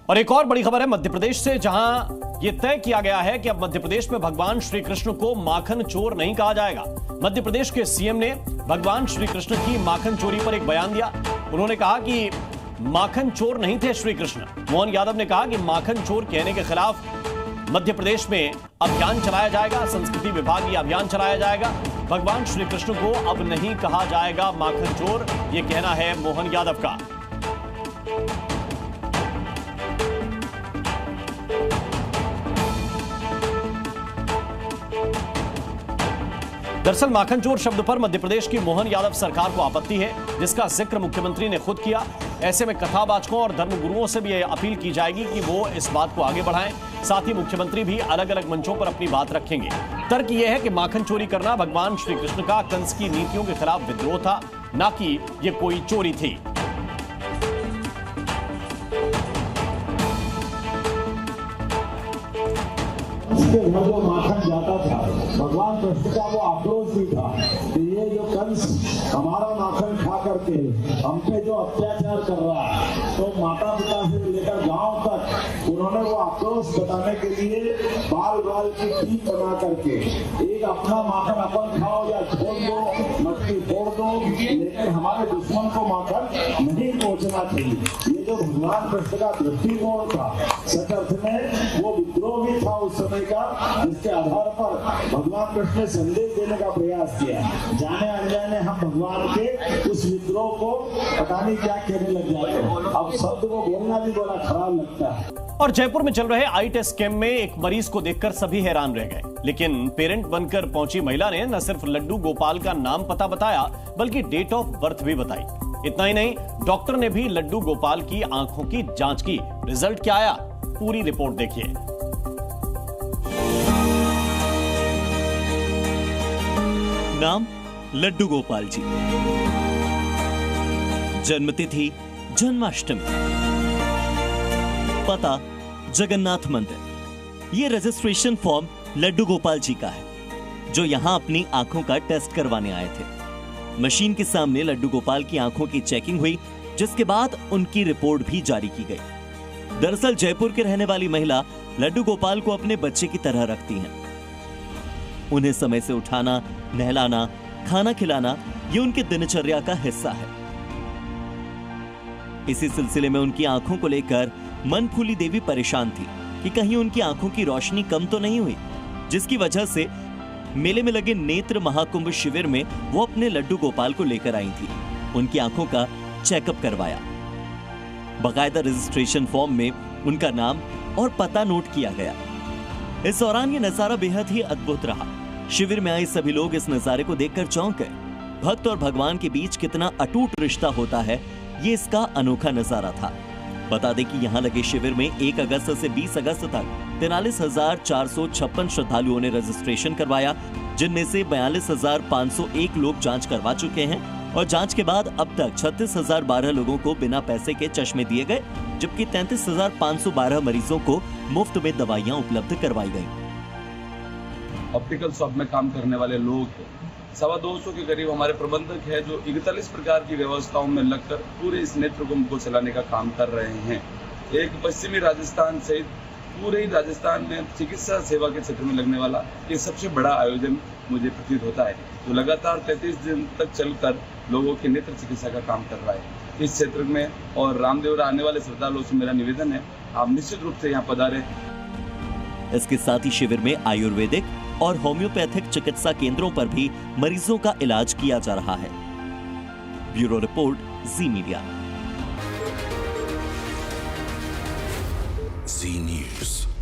और एक और बड़ी खबर है मध्य प्रदेश से, जहां यह तय किया गया है कि अब मध्य प्रदेश में भगवान श्री कृष्ण को माखन चोर नहीं कहा जाएगा। मध्य प्रदेश के सीएम ने भगवान श्री कृष्ण की माखन चोरी पर एक बयान दिया। उन्होंने कहा कि माखन चोर नहीं थे श्री कृष्ण। मोहन यादव ने कहा कि माखन चोर कहने के खिलाफ मध्य प्रदेश में अभियान चलाया जाएगा। संस्कृति विभाग ये अभियान चलाया जाएगा। भगवान श्री कृष्ण को अब नहीं कहा जाएगा माखन चोर, यह कहना है मोहन यादव का। दरअसल माखन चोर शब्द पर मध्य प्रदेश की मोहन यादव सरकार को आपत्ति है, जिसका जिक्र मुख्यमंत्री ने खुद किया। ऐसे में कथावाचकों और धर्मगुरुओं से भी यह अपील की जाएगी कि वो इस बात को आगे बढ़ाएं। साथ ही मुख्यमंत्री भी अलग अलग मंचों पर अपनी बात रखेंगे। तर्क यह है कि माखन चोरी करना भगवान श्री कृष्ण का कंस की नीतियों के खिलाफ विद्रोह था, न कि ये कोई चोरी थी। उसके घर जो माखन जाता था, भगवान कृष्ण का वो आक्रोश भी था कि ये जो कंस हमारा माखन खा करके हम पे जो अत्याचार कर रहा है, तो माता पिता से लेकर गांव तक उन्होंने वो आक्रोश बताने के लिए बाल बाल की टीम बना करके एक अपना माखन अपन खाओ या छोड़ दो, मटकी फोड़ दो, लेकिन हमारे दुश्मन को माखन नहीं पहुंचना चाहिए। ये जो भगवान कृष्ण का दृष्टिकोण था, सच अर्थ में वो विद्रोह भी था उस समय का, जिसके आधार पर भगवान कृष्ण ने संदेश देने का प्रयास किया। जाने अनजाने हम भगवान के उस विद्रोह को पता नहीं क्या कहने लग जाते हैं। अब शब्द को बोलना भी बड़ा खराब लगता है। और जयपुर में चल रहे आई टेस्ट कैंप में एक मरीज को देखकर सभी हैरान रह गए। लेकिन पेरेंट बनकर पहुंची महिला ने न सिर्फ लड्डू गोपाल का नाम पता बताया, बल्कि डेट ऑफ बर्थ भी बताई। इतना ही नहीं, डॉक्टर ने भी लड्डू गोपाल की आंखों की जांच की। रिजल्ट क्या आया, पूरी रिपोर्ट देखिए। नाम लड्डू गोपाल जी, जन्मतिथि जन्माष्टमी, पता जगन्नाथ मंदिर। ये रजिस्ट्रेशन फॉर्म लड्डू गोपाल जी का है, जो यहां अपनी आंखों का टेस्ट करवाने आए थे। मशीन के सामने लड्डू गोपाल की आंखों की चेकिंग हुई, जिसके बाद उनकी रिपोर्ट भी जारी की गई। दरअसल जयपुर के रहने वाली महिला लड्डू गोपाल को अपने बच्चे की तरह रखती हैं। उन्हें समय से उठाना, नहलाना, खाना खिलाना ये उनकी दिनचर्या का हिस्सा है। इसी सिलसिले में उनकी आंखों को लेकर मनफूली देवी परेशान थी कि कहीं उनकी आंखों की रोशनी कम तो नहीं हुई, जिसकी वजह से मेले में लगे नेत्र महाकुंभ शिविर में वो अपने लड्डू गोपाल को लेकर आई थी। उनकी आंखों का चेकअप करवाया। बाकायदा रजिस्ट्रेशन फॉर्म में उनका नाम और पता नोट किया गया। इस दौरान ये नजारा बेहद ही अद्भुत रहा। शिविर में आए सभी लोग इस नजारे को देखकर चौंक गए। भक्त और भगवान के बीच कितना अटूट रिश्ता होता है, ये इसका अनोखा नजारा था। बता दें कि यहाँ लगे शिविर में 1 अगस्त से 20 अगस्त तक 43,456 श्रद्धालुओं ने रजिस्ट्रेशन करवाया, जिनमें से 42,501 लोग जांच करवा चुके हैं। और जांच के बाद अब तक 36,012 लोगों को बिना पैसे के चश्मे दिए गए, जबकि 33,512 मरीजों को मुफ्त में दवाइयां उपलब्ध करवाई गई। ऑप्टिकल शॉप में काम करने वाले लोग 225 के करीब हमारे प्रबंधक है, जो 41 प्रकार की व्यवस्थाओं में लगकर पूरे इस नेत्र कुंभ को चलाने का काम कर रहे हैं। एक पश्चिमी राजस्थान सहित पूरे ही राजस्थान में चिकित्सा सेवा के क्षेत्र में लगने वाला ये सबसे बड़ा आयोजन मुझे प्रतीत होता है, जो लगातार 33 दिन तक चलकर लोगों की नेत्र चिकित्सा का काम कर रहा है इस क्षेत्र में। और रामदेवरा आने वाले श्रद्धालुओं से मेरा निवेदन है, आप निश्चित रूप से यहाँ पधारें। इसके साथ ही शिविर में आयुर्वेदिक और होम्योपैथिक चिकित्सा केंद्रों पर भी मरीजों का इलाज किया जा रहा है। ब्यूरो रिपोर्ट, जी मीडिया। जी न्यूज़।